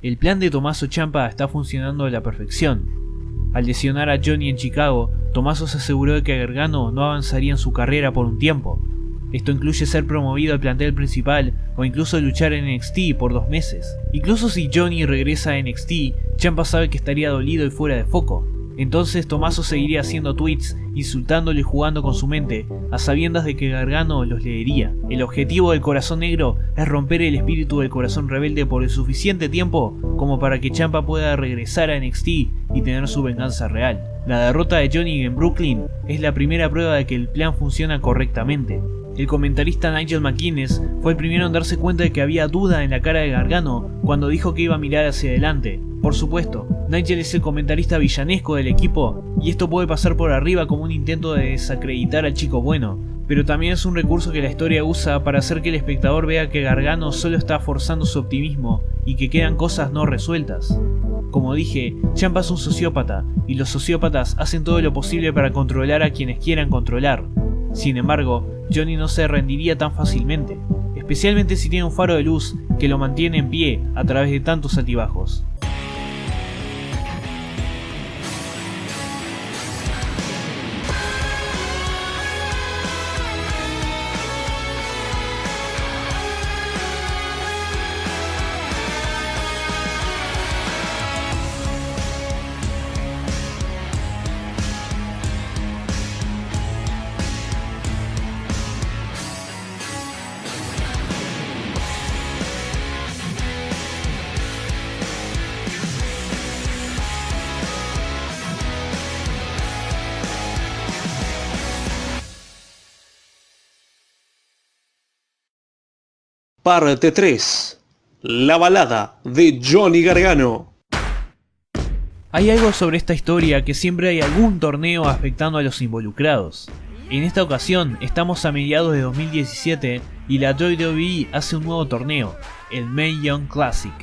El plan de Tommaso Ciampa está funcionando a la perfección. Al lesionar a Johnny en Chicago, Tommaso se aseguró de que Gargano no avanzaría en su carrera por un tiempo. Esto incluye ser promovido al plantel principal o incluso luchar en NXT por 2 meses. Incluso si Johnny regresa a NXT, Ciampa sabe que estaría dolido y fuera de foco. Entonces Tommaso seguiría haciendo tweets, insultándolo y jugando con su mente, a sabiendas de que Gargano los leería. El objetivo del Corazón Negro es romper el espíritu del Corazón Rebelde por el suficiente tiempo como para que Ciampa pueda regresar a NXT y tener su venganza real. La derrota de Johnny en Brooklyn es la primera prueba de que el plan funciona correctamente. El comentarista Nigel McGuinness fue el primero en darse cuenta de que había duda en la cara de Gargano cuando dijo que iba a mirar hacia adelante. Por supuesto, Nigel es el comentarista villanesco del equipo y esto puede pasar por arriba como un intento de desacreditar al chico bueno, pero también es un recurso que la historia usa para hacer que el espectador vea que Gargano solo está forzando su optimismo y que quedan cosas no resueltas. Como dije, Ciampa es un sociópata y los sociópatas hacen todo lo posible para controlar a quienes quieran controlar. Sin embargo, Johnny no se rendiría tan fácilmente, especialmente si tiene un faro de luz que lo mantiene en pie a través de tantos altibajos. Parte 3. La balada de Johnny Gargano. Hay algo sobre esta historia que siempre hay algún torneo afectando a los involucrados. En esta ocasión estamos a mediados de 2017 y la WWE hace un nuevo torneo, el Mae Young Classic,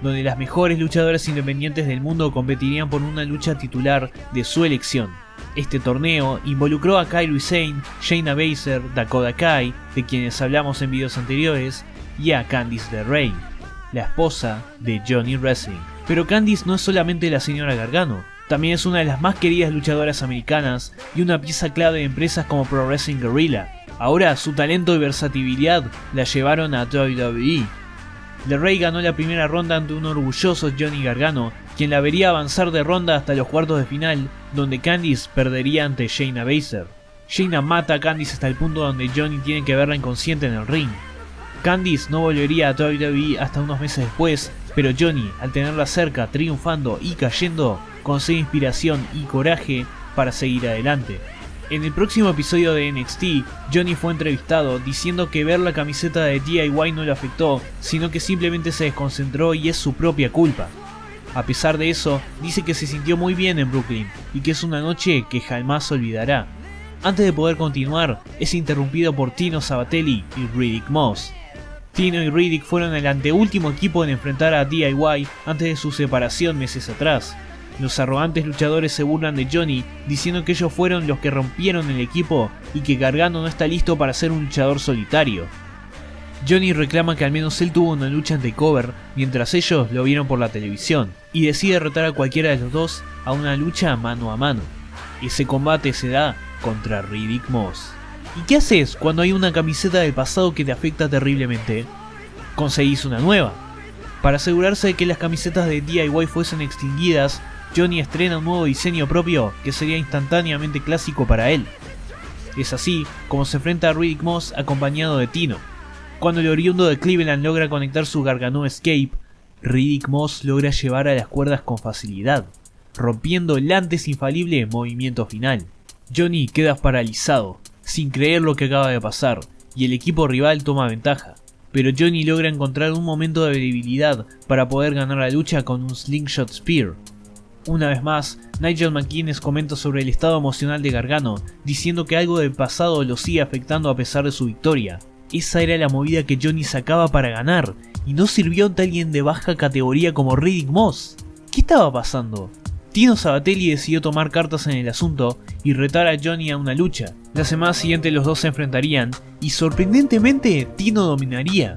donde las mejores luchadoras independientes del mundo competirían por una lucha titular de su elección. Este torneo involucró a Kairi Sane, Shayna Baszler, Dakota Kai, de quienes hablamos en videos anteriores, y a Candice LeRae, la esposa de Johnny Wrestling. Pero Candice no es solamente la señora Gargano, también es una de las más queridas luchadoras americanas y una pieza clave de empresas como Pro Wrestling Guerrilla. Ahora su talento y versatilidad la llevaron a WWE. LeRae ganó la primera ronda ante un orgulloso Johnny Gargano, quien la vería avanzar de ronda hasta los cuartos de final, donde Candice perdería ante Shayna Baszler. Shayna mata a Candice hasta el punto donde Johnny tiene que verla inconsciente en el ring. Candice no volvería a WWE hasta unos meses después, pero Johnny, al tenerla cerca, triunfando y cayendo, consigue inspiración y coraje para seguir adelante. En el próximo episodio de NXT, Johnny fue entrevistado diciendo que ver la camiseta de DIY no lo afectó, sino que simplemente se desconcentró y es su propia culpa. A pesar de eso, dice que se sintió muy bien en Brooklyn y que es una noche que jamás olvidará. Antes de poder continuar, es interrumpido por Tino Sabbatelli y Riddick Moss. Tino y Riddick fueron el anteúltimo equipo en enfrentar a DIY antes de su separación meses atrás. Los arrogantes luchadores se burlan de Johnny, diciendo que ellos fueron los que rompieron el equipo y que Gargano no está listo para ser un luchador solitario. Johnny reclama que al menos él tuvo una lucha en TakeOver mientras ellos lo vieron por la televisión, y decide retar a cualquiera de los dos a una lucha mano a mano. Ese combate se da contra Riddick Moss. ¿Y qué haces cuando hay una camiseta del pasado que te afecta terriblemente? Conseguís una nueva. Para asegurarse de que las camisetas de DIY fuesen extinguidas, Johnny estrena un nuevo diseño propio que sería instantáneamente clásico para él. Es así como se enfrenta a Riddick Moss acompañado de Tino. Cuando el oriundo de Cleveland logra conectar su Gargano Escape, Riddick Moss logra llevar a las cuerdas con facilidad, rompiendo el antes infalible movimiento final. Johnny queda paralizado, sin creer lo que acaba de pasar, y el equipo rival toma ventaja. Pero Johnny logra encontrar un momento de debilidad para poder ganar la lucha con un Slingshot Spear. Una vez más, Nigel McGuinness comenta sobre el estado emocional de Gargano, diciendo que algo del pasado lo sigue afectando a pesar de su victoria. Esa era la movida que Johnny sacaba para ganar, y no sirvió ante alguien de baja categoría como Riddick Moss. ¿Qué estaba pasando? Tino Sabbatelli decidió tomar cartas en el asunto y retar a Johnny a una lucha. La semana siguiente los dos se enfrentarían y sorprendentemente Tino dominaría.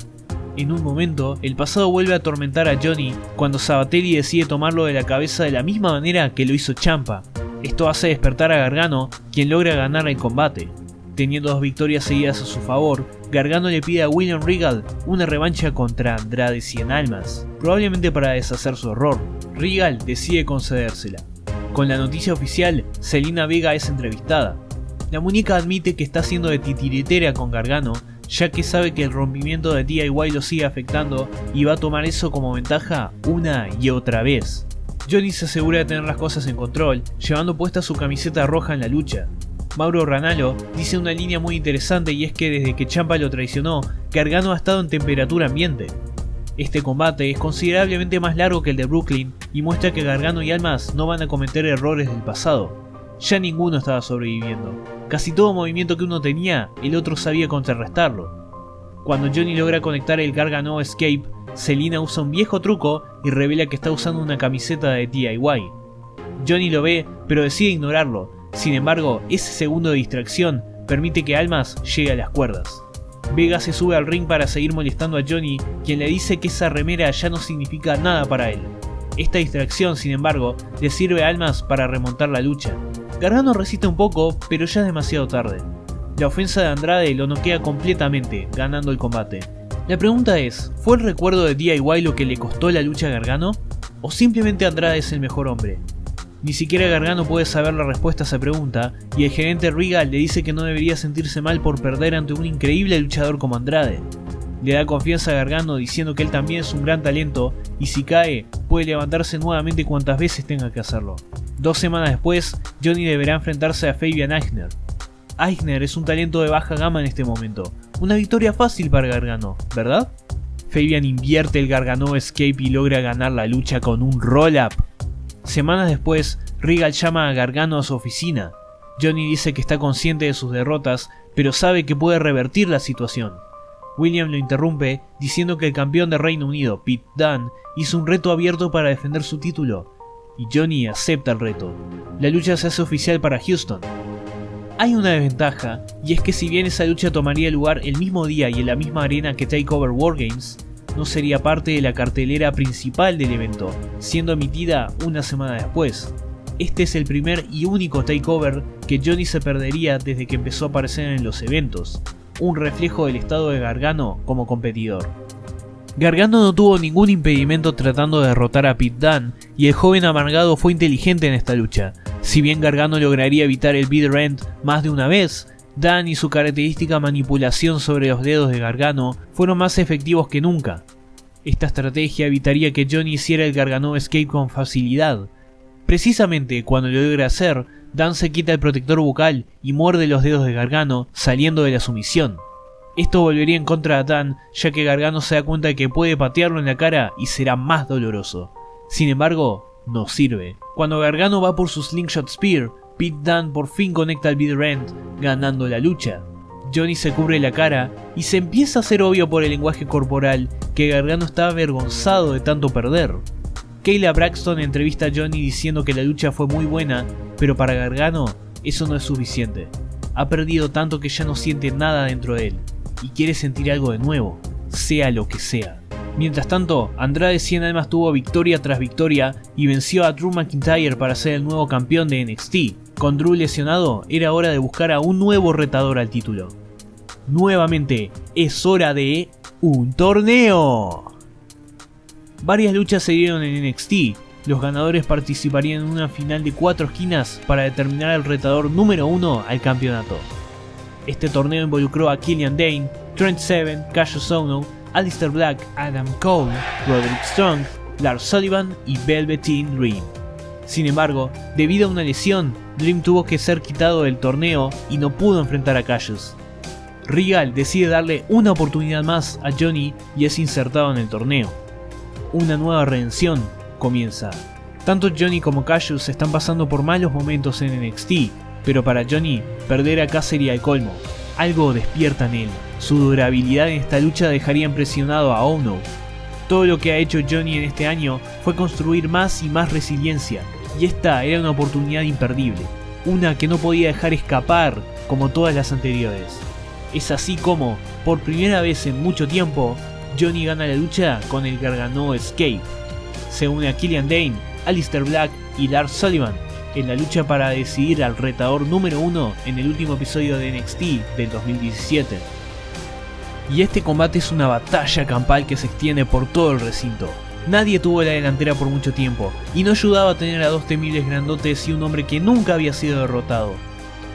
En un momento, el pasado vuelve a atormentar a Johnny cuando Sabatelli decide tomarlo de la cabeza de la misma manera que lo hizo Ciampa. Esto hace despertar a Gargano, quien logra ganar el combate. Teniendo 2 victorias seguidas a su favor, Gargano le pide a William Regal una revancha contra Andrade Cien Almas, probablemente para deshacer su error. Regal decide concedérsela. Con la noticia oficial, Zelina Vega es entrevistada. La muñeca admite que está haciendo de titiritera con Gargano, ya que sabe que el rompimiento de DIY lo sigue afectando y va a tomar eso como ventaja una y otra vez. Johnny se asegura de tener las cosas en control, llevando puesta su camiseta roja en la lucha. Mauro Ranallo dice una línea muy interesante, y es que desde que Ciampa lo traicionó, Gargano ha estado en temperatura ambiente. Este combate es considerablemente más largo que el de Brooklyn y muestra que Gargano y Almas no van a cometer errores del pasado. Ya ninguno estaba sobreviviendo. Casi todo movimiento que uno tenía, el otro sabía contrarrestarlo. Cuando Johnny logra conectar el Gargano Escape, Zelina usa un viejo truco y revela que está usando una camiseta de DIY. Johnny lo ve, pero decide ignorarlo. Sin embargo, ese segundo de distracción permite que Almas llegue a las cuerdas. Vega se sube al ring para seguir molestando a Johnny, quien le dice que esa remera ya no significa nada para él. Esta distracción, sin embargo, le sirve a Almas para remontar la lucha. Gargano resiste un poco, pero ya es demasiado tarde. La ofensa de Andrade lo noquea completamente, ganando el combate. La pregunta es, ¿fue el recuerdo de DIY lo que le costó la lucha a Gargano? ¿O simplemente Andrade es el mejor hombre? Ni siquiera Gargano puede saber la respuesta a esa pregunta, y el gerente Regal le dice que no debería sentirse mal por perder ante un increíble luchador como Andrade. Le da confianza a Gargano diciendo que él también es un gran talento, y si cae, puede levantarse nuevamente cuantas veces tenga que hacerlo. 2 semanas después, Johnny deberá enfrentarse a Fabian Aichner. Aichner es un talento de baja gama en este momento, una victoria fácil para Gargano, ¿verdad? Fabian invierte el Gargano Escape y logra ganar la lucha con un roll-up. Semanas después, Regal llama a Gargano a su oficina. Johnny dice que está consciente de sus derrotas, pero sabe que puede revertir la situación. William lo interrumpe diciendo que el campeón de Reino Unido, Pete Dunne, hizo un reto abierto para defender su título, y Johnny acepta el reto. La lucha se hace oficial para Houston. Hay una desventaja, y es que si bien esa lucha tomaría lugar el mismo día y en la misma arena que TakeOver Wargames, no sería parte de la cartelera principal del evento, siendo emitida una semana después. Este es el primer y único takeover que Johnny se perdería desde que empezó a aparecer en los eventos, un reflejo del estado de Gargano como competidor. Gargano no tuvo ningún impedimento tratando de derrotar a Pete Dunne, y el joven amargado fue inteligente en esta lucha. Si bien Gargano lograría evitar el bitter end más de una vez, Dunne y su característica manipulación sobre los dedos de Gargano fueron más efectivos que nunca. Esta estrategia evitaría que Johnny hiciera el Gargano Escape con facilidad. Precisamente cuando lo logra hacer, Dunne se quita el protector bucal y muerde los dedos de Gargano, saliendo de la sumisión. Esto volvería en contra de Dunne, ya que Gargano se da cuenta de que puede patearlo en la cara y será más doloroso. Sin embargo, no sirve. Cuando Gargano va por su Slingshot Spear, Pete Dunne por fin conecta el bitter end, ganando la lucha. Johnny se cubre la cara y se empieza a hacer obvio por el lenguaje corporal que Gargano está avergonzado de tanto perder. Kayla Braxton entrevista a Johnny diciendo que la lucha fue muy buena, pero para Gargano eso no es suficiente. Ha perdido tanto que ya no siente nada dentro de él y quiere sentir algo de nuevo, sea lo que sea. Mientras tanto, Andrade Cien Almas tuvo victoria tras victoria y venció a Drew McIntyre para ser el nuevo campeón de NXT. Con Drew lesionado, era hora de buscar a un nuevo retador al título. Nuevamente, es hora de un torneo. Varias luchas se dieron en NXT. Los ganadores participarían en una final de 4 esquinas para determinar al retador número 1 al campeonato. Este torneo involucró a Killian Dane, Trent Seven, Cassius Ohno, Aleister Black, Adam Cole, Roderick Strong, Lars Sullivan y Velveteen Dream. Sin embargo, debido a una lesión, Dream tuvo que ser quitado del torneo y no pudo enfrentar a Cassius. Regal decide darle una oportunidad más a Johnny y es insertado en el torneo. Una nueva redención comienza. Tanto Johnny como Cassius están pasando por malos momentos en NXT, pero para Johnny, perder acá sería el colmo. Algo despierta en él. Su durabilidad en esta lucha dejaría impresionado a Ohno. Todo lo que ha hecho Johnny en este año fue construir más y más resiliencia, y esta era una oportunidad imperdible, una que no podía dejar escapar como todas las anteriores. Es así como, por primera vez en mucho tiempo, Johnny gana la lucha con el Gargano Escape. Se une a Killian Dane, Aleister Black y Lars Sullivan en la lucha para decidir al retador número 1 en el último episodio de NXT del 2017. Y este combate es una batalla campal que se extiende por todo el recinto. Nadie tuvo la delantera por mucho tiempo, y no ayudaba a tener a dos temibles grandotes y un hombre que nunca había sido derrotado.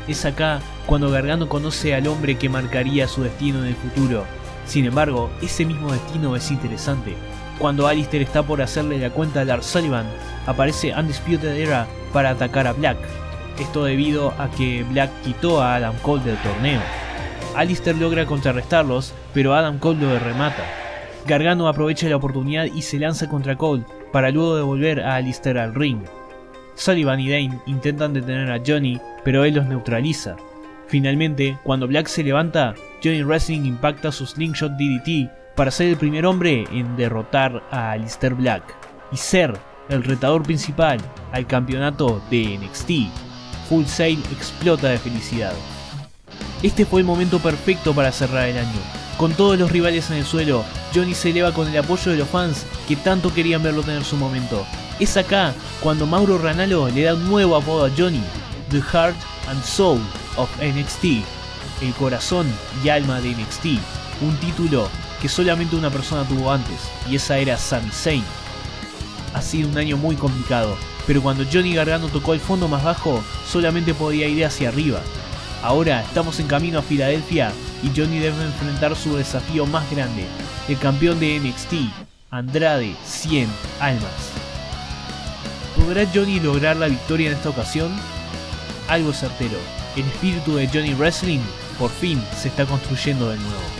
Es acá cuando Gargano conoce al hombre que marcaría su destino en el futuro. Sin embargo, ese mismo destino es interesante. Cuando Aleister está por hacerle la cuenta a Lars Sullivan, aparece Undisputed Era para atacar a Black. Esto debido a que Black quitó a Adam Cole del torneo. Aleister logra contrarrestarlos, pero Adam Cole lo remata. Gargano aprovecha la oportunidad y se lanza contra Cole para luego devolver a Aleister al ring. Sullivan y Dane intentan detener a Johnny, pero él los neutraliza. Finalmente, cuando Black se levanta, Johnny Wrestling impacta su Slingshot DDT para ser el primer hombre en derrotar a Aleister Black y ser el retador principal al campeonato de NXT. Full Sail explota de felicidad. Este fue el momento perfecto para cerrar el año. Con todos los rivales en el suelo, Johnny se eleva con el apoyo de los fans que tanto querían verlo tener su momento. Es acá cuando Mauro Ranallo le da un nuevo apodo a Johnny, The Heart and Soul of NXT, el corazón y alma de NXT, un título que solamente una persona tuvo antes, y esa era Sami Zayn. Ha sido un año muy complicado, pero cuando Johnny Gargano tocó el fondo más bajo, solamente podía ir hacia arriba. Ahora estamos en camino a Filadelfia y Johnny debe enfrentar su desafío más grande, el campeón de NXT, Andrade 100 Almas. ¿Podrá Johnny lograr la victoria en esta ocasión? Algo certero, el espíritu de Johnny Wrestling por fin se está construyendo de nuevo.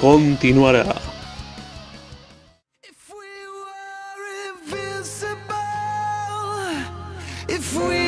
Continuará. If we